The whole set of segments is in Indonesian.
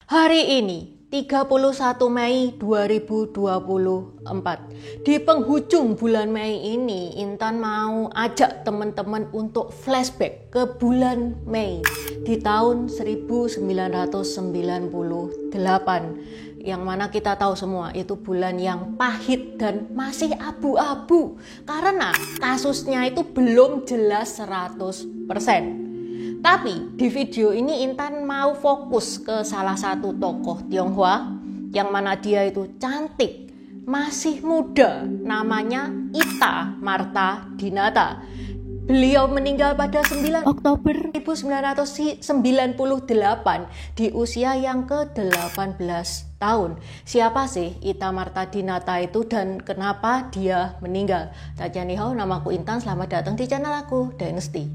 Hari ini 31 Mei 2024. Di penghujung bulan Mei ini Intan mau ajak teman-teman untuk flashback ke bulan Mei di tahun 1998, yang mana kita tahu semua itu bulan yang pahit dan masih abu-abu karena kasusnya itu belum jelas 100%. Tapi di video ini Intan mau fokus ke salah satu tokoh Tionghoa yang mana dia itu cantik, masih muda, namanya Ita Marta Dinata. Beliau meninggal pada 9 Oktober 1998 di usia yang ke-18 tahun. Siapa sih Ita Marta Dinata itu dan kenapa dia meninggal? Tajani hao, namaku Intan, selamat datang di channel aku, Dynasty.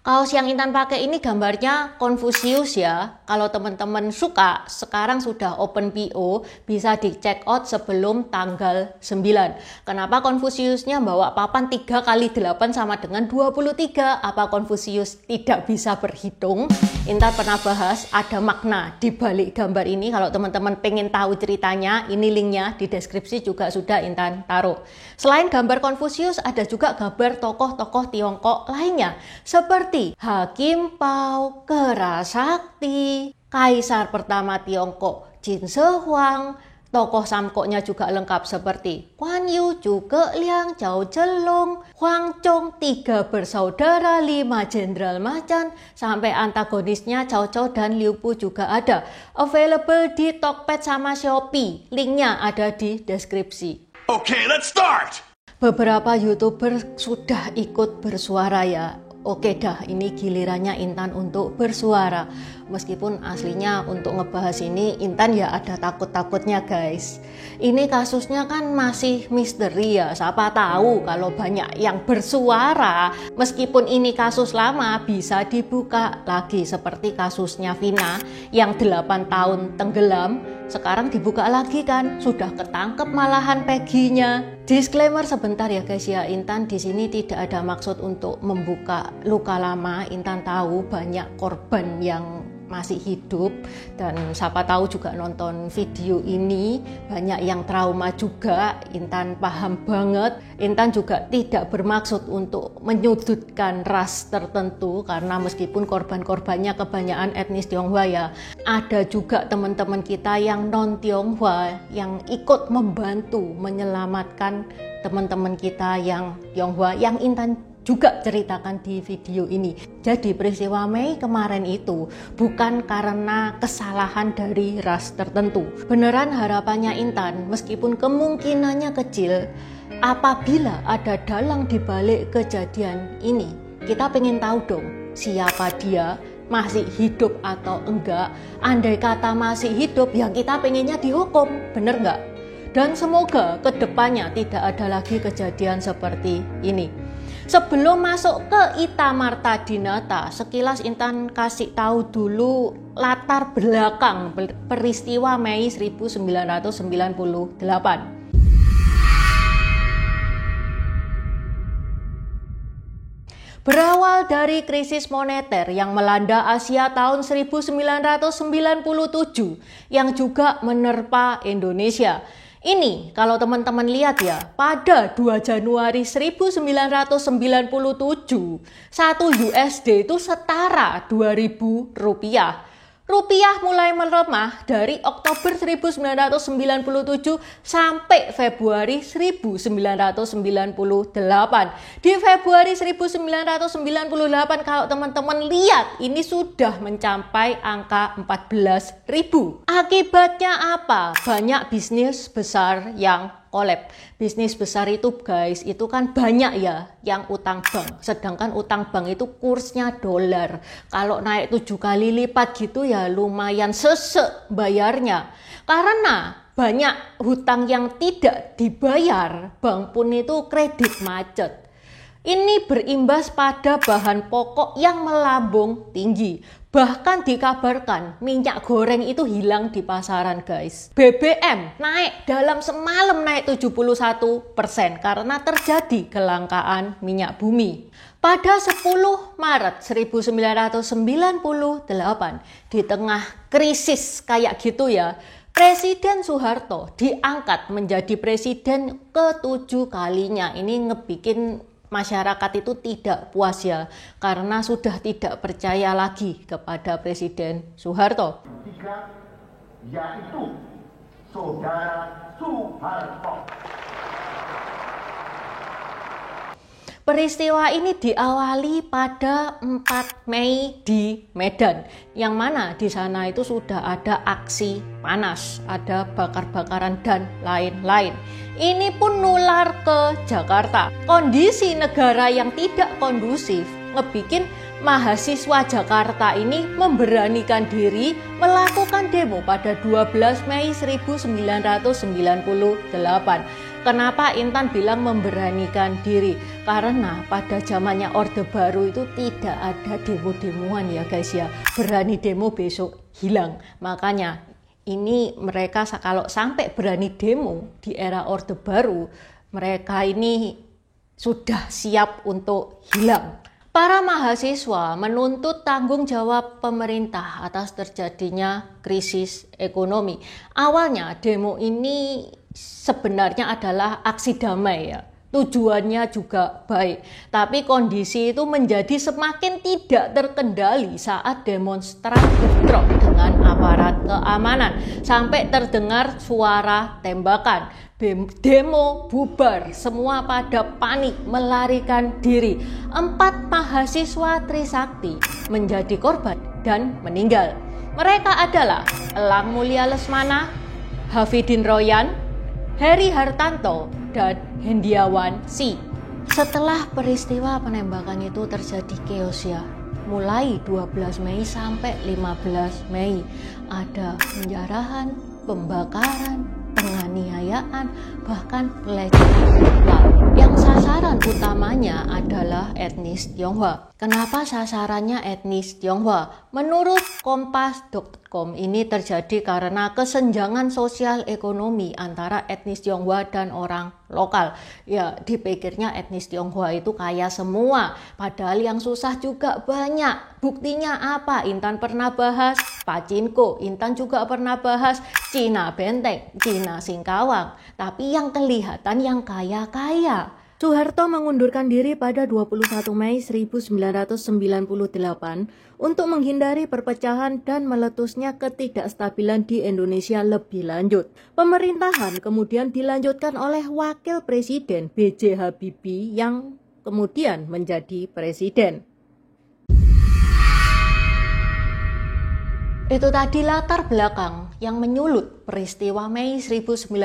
Kaos yang Intan pakai ini gambarnya Confucius ya. Kalau teman-teman suka, sekarang sudah open PO, bisa di check out sebelum tanggal 9. Kenapa Confuciusnya bawa papan 3 kali 8 sama dengan 23? Apa Confucius tidak bisa berhitung? Intan pernah bahas ada makna di balik gambar ini. Kalau teman-teman pengen tahu ceritanya, ini linknya di deskripsi juga sudah Intan taruh. Selain gambar Confucius, ada juga gambar tokoh-tokoh Tiongkok lainnya seperti Hakim Pao Kerasakti, Kaisar pertama Tiongkok Qin Shi Huang. Tokoh samkoknya juga lengkap seperti Guan Yu, Zhuge Liang, Zhao Zhenglong, Huang Zhong, 3 bersaudara, 5 jenderal macan, sampai antagonisnya Cao Cao dan Liu Bu juga ada. Available di Tokped sama Shopee. Linknya ada di deskripsi. Okay, let's start! Beberapa YouTuber sudah ikut bersuara ya. Oke dah, ini gilirannya Intan untuk bersuara. Meskipun aslinya untuk ngebahas ini Intan ya ada takut-takutnya guys. Ini kasusnya kan masih misteri ya. Siapa tahu kalau banyak yang bersuara, meskipun ini kasus lama bisa dibuka lagi. Seperti kasusnya Vina yang 8 tahun tenggelam, sekarang dibuka lagi kan. Sudah ketangkep malahan Peggy-nya. Disclaimer sebentar ya guys ya, Intan di sini tidak ada maksud untuk membuka luka lama. Intan tahu banyak korban yang masih hidup dan siapa tahu juga nonton video ini banyak yang trauma juga. Intan paham banget. Intan juga tidak bermaksud untuk menyudutkan ras tertentu karena meskipun korban-korbannya kebanyakan etnis Tionghoa ya, ada juga teman-teman kita yang non Tionghoa yang ikut membantu menyelamatkan teman-teman kita yang Tionghoa yang Intan juga ceritakan di video ini. Jadi peristiwa Mei kemarin itu bukan karena kesalahan dari ras tertentu. Beneran harapannya Intan, meskipun kemungkinannya kecil, apabila ada dalang di balik kejadian ini, kita pengen tahu dong siapa dia, masih hidup atau enggak. Andai kata masih hidup, ya kita pengennya dihukum, bener nggak? Dan semoga kedepannya tidak ada lagi kejadian seperti ini. Sebelum masuk ke Ita Marta Dinata, sekilas Intan kasih tahu dulu latar belakang peristiwa Mei 1998. Berawal dari krisis moneter yang melanda Asia tahun 1997 yang juga menerpa Indonesia. Ini kalau teman-teman lihat ya, pada 2 Januari 1997, 1 USD itu setara 2.000 rupiah. Rupiah mulai melemah dari Oktober 1997 sampai Februari 1998. Di Februari 1998 kalau teman-teman lihat ini sudah mencapai angka 14.000. Akibatnya apa? Banyak bisnis besar yang kolab. Bisnis besar itu guys, itu kan banyak ya yang utang bank. Sedangkan utang bank itu kursnya dolar. Kalau naik 7 kali lipat gitu ya lumayan sesek bayarnya. Karena banyak hutang yang tidak dibayar, bank pun itu kredit macet. Ini berimbas pada bahan pokok yang melambung tinggi. Bahkan dikabarkan minyak goreng itu hilang di pasaran guys. BBM naik dalam semalam naik 71% karena terjadi kelangkaan minyak bumi. Pada 10 Maret 1998, di tengah krisis kayak gitu ya, Presiden Soeharto diangkat menjadi presiden ke-7 kalinya. Ini ngebikin masyarakat itu tidak puas ya, karena sudah tidak percaya lagi kepada Presiden Soeharto. Yaitu Saudara Soeharto. Peristiwa ini diawali pada 4 Mei di Medan, yang mana di sana itu sudah ada aksi panas, ada bakar-bakaran dan lain-lain. Ini pun nular ke Jakarta. Kondisi negara yang tidak kondusif ngebikin mahasiswa Jakarta ini memberanikan diri melakukan demo pada 12 Mei 1998. Kenapa Intan bilang memberanikan diri? Karena pada zamannya Orde Baru itu tidak ada demo-demoan ya guys ya. Berani demo besok hilang. Makanya ini mereka kalau sampai berani demo di era Orde Baru, mereka ini sudah siap untuk hilang. Para mahasiswa menuntut tanggung jawab pemerintah atas terjadinya krisis ekonomi. Awalnya demo ini sebenarnya adalah aksi damai ya. Tujuannya juga baik, tapi kondisi itu menjadi semakin tidak terkendali saat demonstran bentrok dengan aparat keamanan sampai terdengar suara tembakan. Demo bubar, semua pada panik melarikan diri. 4 mahasiswa Trisakti menjadi korban dan meninggal. Mereka adalah Elang Mulia Lesmana, Hafidin Royan, Heri Hartanto, dan Hendiawan Si. Setelah peristiwa penembakan itu terjadi chaos ya. Mulai 12 Mei sampai 15 Mei ada penjarahan, pembakaran, penganiayaan, bahkan pelecehan seksual. Yang sasaran utamanya adalah etnis Tionghoa. Kenapa sasarannya etnis Tionghoa? Menurut Kompas.com ini terjadi karena kesenjangan sosial ekonomi antara etnis Tionghoa dan orang lokal. Ya, dipikirnya etnis Tionghoa itu kaya semua, padahal yang susah juga banyak. Buktinya apa? Intan pernah bahas Pachinko, Intan juga pernah bahas Cina Benteng, Cina Singkawang. Tapi yang kelihatan yang kaya-kaya. Soeharto mengundurkan diri pada 21 Mei 1998 untuk menghindari perpecahan dan meletusnya ketidakstabilan di Indonesia lebih lanjut. Pemerintahan kemudian dilanjutkan oleh Wakil Presiden B.J. Habibie yang kemudian menjadi presiden. Itu tadi latar belakang yang menyulut peristiwa Mei 1998.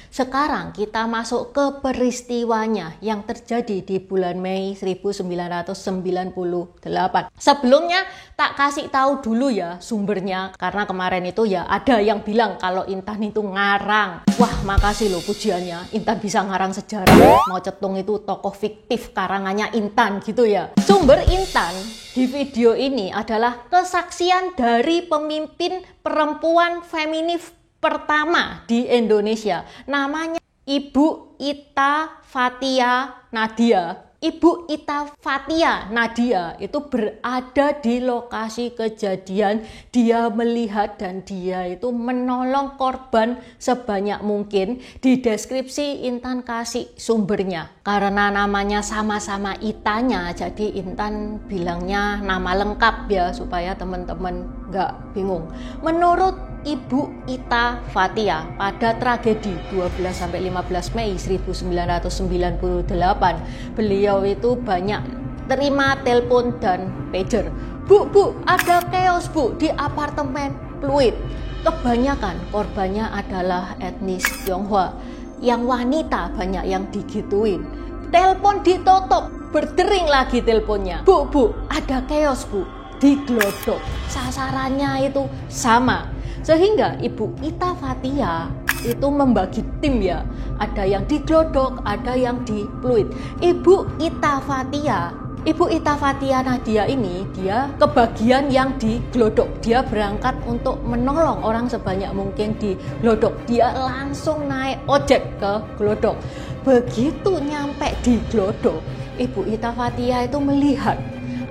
Sekarang kita masuk ke peristiwanya yang terjadi di bulan Mei 1998. Sebelumnya tak kasih tahu dulu ya sumbernya, karena kemarin itu ya ada yang bilang kalau Intan itu ngarang. Wah, makasih loh pujiannya, Intan bisa ngarang sejarah. Mau Cetung itu tokoh fiktif karangannya Intan gitu ya. Sumber Intan di video ini adalah kesaksian dari pemimpin perempuan feminis pertama di Indonesia. Namanya Ibu Ita Fathia Nadia. Ibu Ita Fathia Nadia itu berada di lokasi kejadian. Dia melihat dan dia itu menolong korban sebanyak mungkin. Di deskripsi Intan kasih sumbernya. Karena namanya sama-sama Itanya, jadi Intan bilangnya nama lengkap ya supaya teman-teman nggak bingung. Menurut Ibu Ita Fathia pada tragedi 12-15 Mei 1998, beliau itu banyak terima telepon dan pager. Bu, ada chaos bu di apartemen Pluit. Kebanyakan korbannya adalah etnis Tionghoa. Yang wanita banyak yang digituin. Telepon ditutup, berdering lagi teleponnya. Bu, ada chaos bu, diglodok. Sasarannya itu sama. Sehingga Ibu Ita Fathia itu membagi tim ya. Ada yang di Glodok, ada yang di Pluit. Ibu Ita Fathia Ibu Ita Fathia Nadia ini dia kebagian yang di Glodok. Dia berangkat untuk menolong orang sebanyak mungkin di Glodok. Dia langsung naik ojek ke Glodok. Begitu nyampe di Glodok, Ibu Ita Fathia itu melihat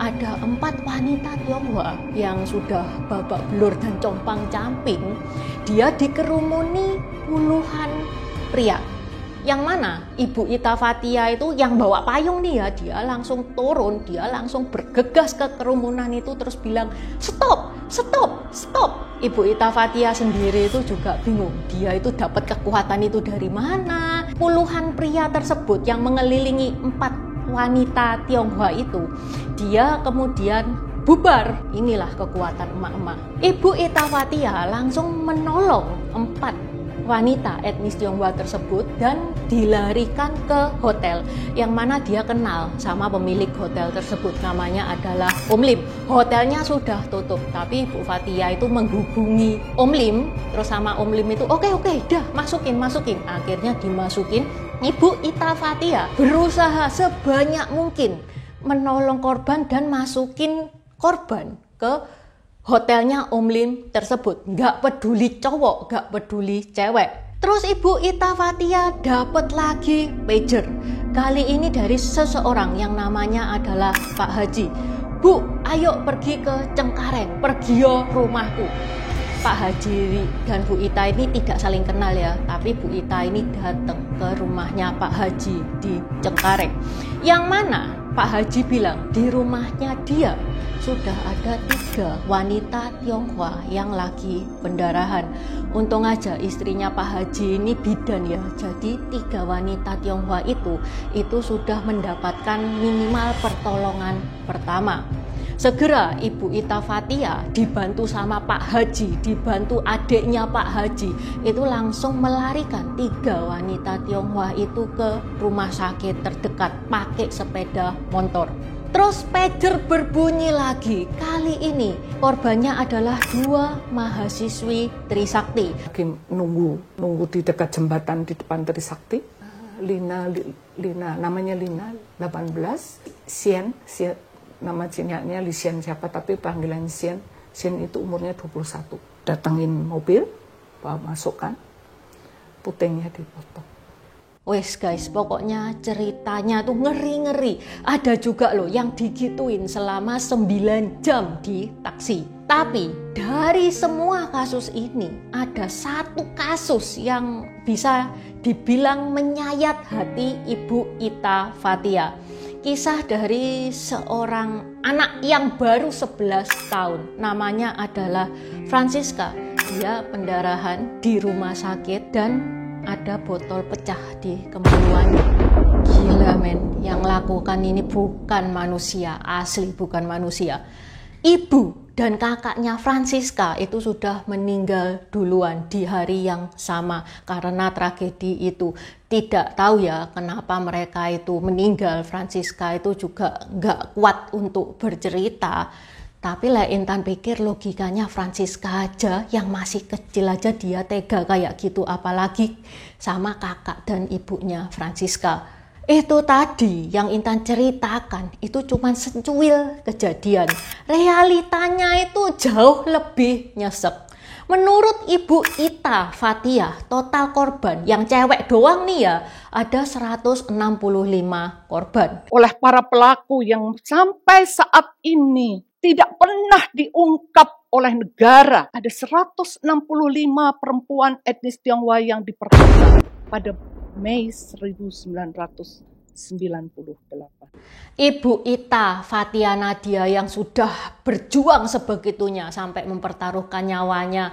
ada 4 wanita Tionghoa yang sudah babak belur dan compang-camping. Dia dikerumuni puluhan pria. Yang mana Ibu Ita Fathia itu yang bawa payung nih ya, dia langsung turun, dia langsung bergegas ke kerumunan itu terus bilang, stop, stop, stop. Ibu Ita Fathia sendiri itu juga bingung, dia itu dapat kekuatan itu dari mana. Puluhan pria tersebut yang mengelilingi 4 wanita Tionghoa itu, dia kemudian bubar. Inilah kekuatan emak-emak. Ibu Ita Fathia langsung menolong 4 wanita etnis Tionghoa tersebut dan dilarikan ke hotel yang mana dia kenal sama pemilik hotel tersebut, namanya adalah Om Lim. Hotelnya sudah tutup, tapi Ibu Fathia itu menghubungi Om Lim, terus sama Om Lim itu oke, dah masukin. Akhirnya dimasukin. Ibu Ita Fathia berusaha sebanyak mungkin menolong korban dan masukin korban ke hotelnya Om Lim tersebut. Nggak peduli cowok, nggak peduli cewek. Terus Ibu Ita Fathia dapat lagi pager. Kali ini dari seseorang yang namanya adalah Pak Haji. Bu, ayo pergi ke Cengkareng, pergi yo rumahku. Pak Haji dan Bu Ita ini tidak saling kenal ya, tapi Bu Ita ini datang ke rumahnya Pak Haji di Cengkareng. Yang mana Pak Haji bilang di rumahnya dia sudah ada 3 wanita Tionghoa yang lagi pendarahan. Untung aja istrinya Pak Haji ini bidan ya, jadi 3 wanita Tionghoa itu sudah mendapatkan minimal pertolongan pertama. Segera Ibu Ita Fathia dibantu sama Pak Haji, dibantu adiknya Pak Haji, itu langsung melarikan 3 wanita Tionghoa itu ke rumah sakit terdekat pakai sepeda motor. Terus pager berbunyi lagi. Kali ini korbannya adalah 2 mahasiswi Trisakti. Nunggu di dekat jembatan di depan Trisakti. Lina namanya Lina 18, Sien nama Cina-nya Lisien siapa tapi panggilan Sien itu umurnya 21. Datangin mobil, bawa masukkan, putingnya dipotong. Wes guys, pokoknya ceritanya tuh ngeri-ngeri. Ada juga loh yang digituin selama 9 jam di taksi. Tapi dari semua kasus ini ada 1 kasus yang bisa dibilang menyayat hati Ibu Ita Fathia. Kisah dari seorang anak yang baru 11 tahun. Namanya adalah Francisca. Dia pendarahan di rumah sakit dan ada botol pecah di kemaluannya. Gila men, yang lakukan ini bukan manusia, asli bukan manusia. Ibu dan kakaknya Francisca itu sudah meninggal duluan di hari yang sama karena tragedi itu. Tidak tahu ya kenapa mereka itu meninggal. Francisca itu juga nggak kuat untuk bercerita. Tapi lah Intan pikir logikanya Francisca aja yang masih kecil aja dia tega kayak gitu, apalagi sama kakak dan ibunya Francisca. Itu tadi yang Intan ceritakan itu cuma secuil kejadian. Realitanya itu jauh lebih nyesek. Menurut Ibu Ita Fathia, total korban yang cewek doang nih ya ada 165 korban. Oleh para pelaku yang sampai saat ini tidak pernah diungkap oleh negara. Ada 165 perempuan etnis Tionghoa yang diperkosa pada Mei 1998. Ibu Ita Fathia Nadia yang sudah berjuang sebegitunya sampai mempertaruhkan nyawanya.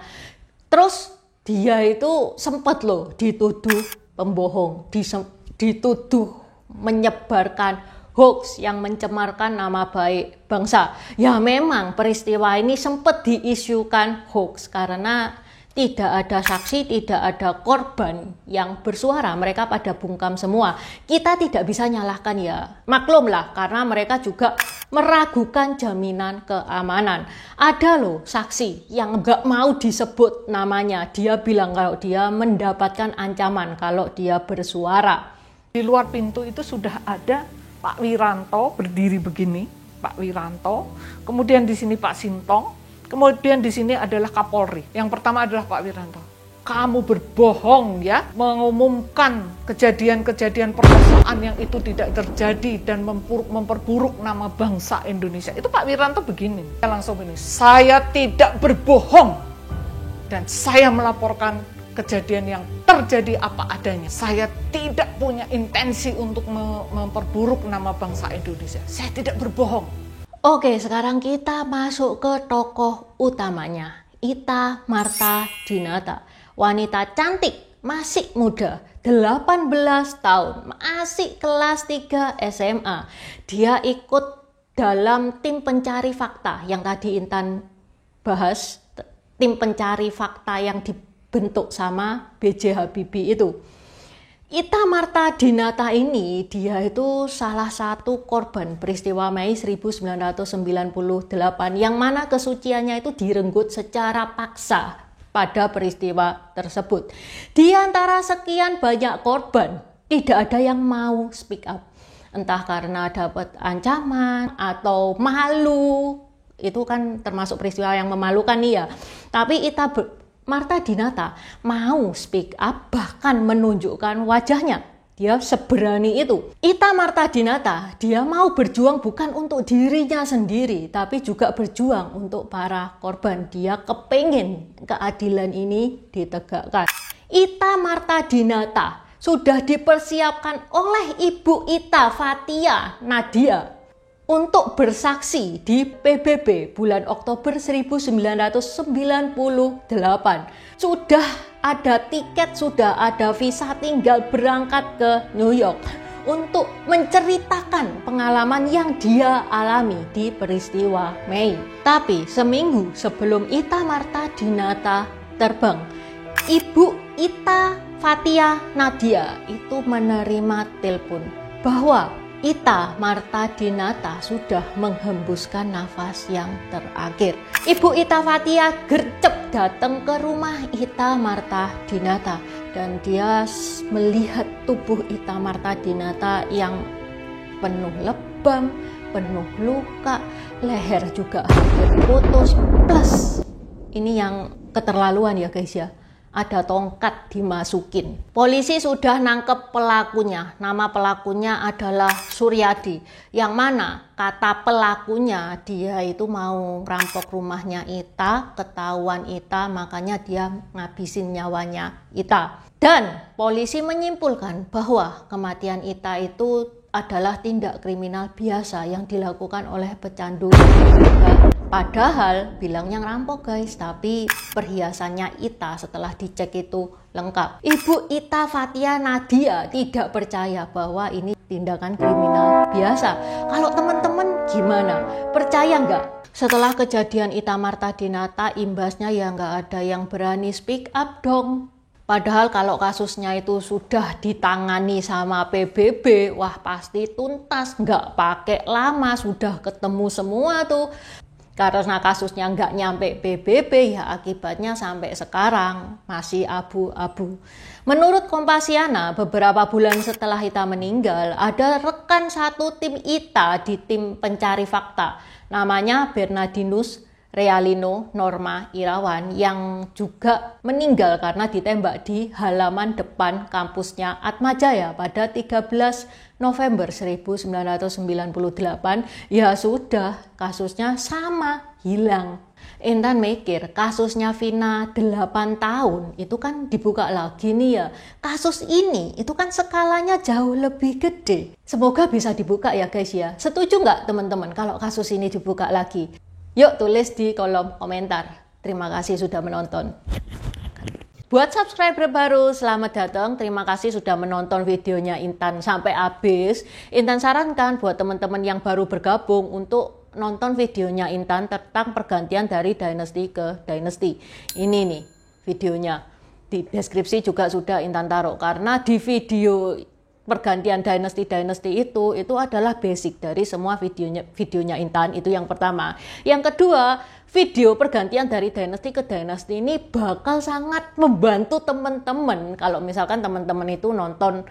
Terus dia itu sempat loh dituduh pembohong, dituduh menyebarkan hoax yang mencemarkan nama baik bangsa. Ya memang peristiwa ini sempat diisukan hoax karena tidak ada saksi, tidak ada korban yang bersuara. Mereka pada bungkam semua. Kita tidak bisa nyalahkan ya. Maklumlah karena mereka juga meragukan jaminan keamanan. Ada loh saksi yang nggak mau disebut namanya. Dia bilang kalau dia mendapatkan ancaman kalau dia bersuara. Di luar pintu itu sudah ada Pak Wiranto berdiri begini, Pak Wiranto. Kemudian di sini Pak Sintong. Kemudian di sini adalah Kapolri. Yang pertama adalah Pak Wiranto. Kamu berbohong ya, mengumumkan kejadian-kejadian perkosaan yang itu tidak terjadi dan memperburuk nama bangsa Indonesia. Itu Pak Wiranto begini, langsung ini, saya tidak berbohong dan saya melaporkan kejadian yang terjadi apa adanya. Saya tidak punya intensi untuk memperburuk nama bangsa Indonesia. Saya tidak berbohong. Oke, sekarang kita masuk ke tokoh utamanya, Ita Marta Dinata. Wanita cantik, masih muda, 18 tahun, masih kelas 3 SMA. Dia ikut dalam tim pencari fakta yang tadi Intan bahas, tim pencari fakta yang dibentuk sama B.J. Habibie itu. Ita Marta Dinata ini, dia itu salah satu korban peristiwa Mei 1998 yang mana kesuciannya itu direnggut secara paksa pada peristiwa tersebut. Di antara sekian banyak korban, tidak ada yang mau speak up. Entah karena dapat ancaman atau malu, itu kan termasuk peristiwa yang memalukan nih ya. Tapi Ita Marta Dinata mau speak up, bahkan menunjukkan wajahnya. Dia seberani itu. Ita Marta Dinata, dia mau berjuang bukan untuk dirinya sendiri, tapi juga berjuang untuk para korban. Dia kepengen keadilan ini ditegakkan. Ita Marta Dinata sudah dipersiapkan oleh Ibu Ita Fathia Nadia untuk bersaksi di PBB bulan Oktober 1998. Sudah ada tiket, sudah ada visa, tinggal berangkat ke New York untuk menceritakan pengalaman yang dia alami di peristiwa Mei. Tapi seminggu sebelum Ita Marta Dinata terbang, Ibu Ita Fathia Nadia itu menerima telepon bahwa Ita Marta Dinata sudah menghembuskan nafas yang terakhir. Ibu Ita Fathia gercep datang ke rumah Ita Marta Dinata dan dia melihat tubuh Ita Marta Dinata yang penuh lebam, penuh luka, leher juga hampir putus, plus ini yang keterlaluan ya guys ya. Ada tongkat dimasukin. Polisi sudah nangkep pelakunya. Nama pelakunya adalah Suryadi. Yang mana kata pelakunya dia itu mau rampok rumahnya Ita, ketahuan Ita, makanya dia ngabisin nyawanya Ita. Dan polisi menyimpulkan bahwa kematian Ita itu adalah tindak kriminal biasa yang dilakukan oleh pecandu. Padahal bilangnya ngerampok guys, tapi perhiasannya Ita setelah dicek itu lengkap. Ibu Ita Fathia Nadia tidak percaya bahwa ini tindakan kriminal biasa. Kalau teman-teman gimana? Percaya nggak? Setelah kejadian Ita Marta Dinata, imbasnya ya nggak ada yang berani speak up dong. Padahal kalau kasusnya itu sudah ditangani sama PBB, wah pasti tuntas, nggak pakai lama, sudah ketemu semua tuh. Karena kasusnya nggak nyampe PBB, ya akibatnya sampai sekarang masih abu-abu. Menurut Kompasiana, beberapa bulan setelah Ita meninggal, ada rekan satu tim Ita di tim pencari fakta. Namanya Bernardinus Realino Norma Irawan yang juga meninggal karena ditembak di halaman depan kampusnya Atmajaya pada 13 November 1998. Ya sudah, kasusnya sama, hilang. Intan mikir kasusnya Vina 8 tahun itu kan dibuka lagi nih ya. Kasus ini itu kan skalanya jauh lebih gede. Semoga bisa dibuka ya guys ya. Setuju nggak teman-teman kalau kasus ini dibuka lagi? Yuk tulis di kolom komentar. Terima kasih sudah menonton. Buat subscriber baru, selamat datang. Terima kasih sudah menonton videonya Intan sampai habis. Intan sarankan buat teman-teman yang baru bergabung untuk nonton videonya Intan tentang pergantian dari dynasty ke dynasty. Ini nih videonya. Di deskripsi juga sudah Intan taruh. Karena di video pergantian dynasty itu adalah basic dari semua videonya Intan. Itu yang pertama. Yang kedua, video pergantian dari dynasty ke dynasty ini bakal sangat membantu teman-teman kalau misalkan teman-teman itu nonton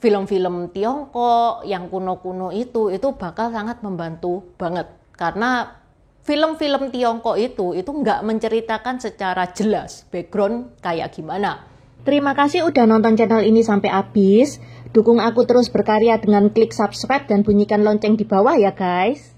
film-film Tiongkok yang kuno-kuno itu bakal sangat membantu banget. Karena film-film Tiongkok itu nggak menceritakan secara jelas background kayak gimana. Terima kasih udah nonton channel ini sampai habis. Dukung aku terus berkarya dengan klik subscribe dan bunyikan lonceng di bawah ya guys.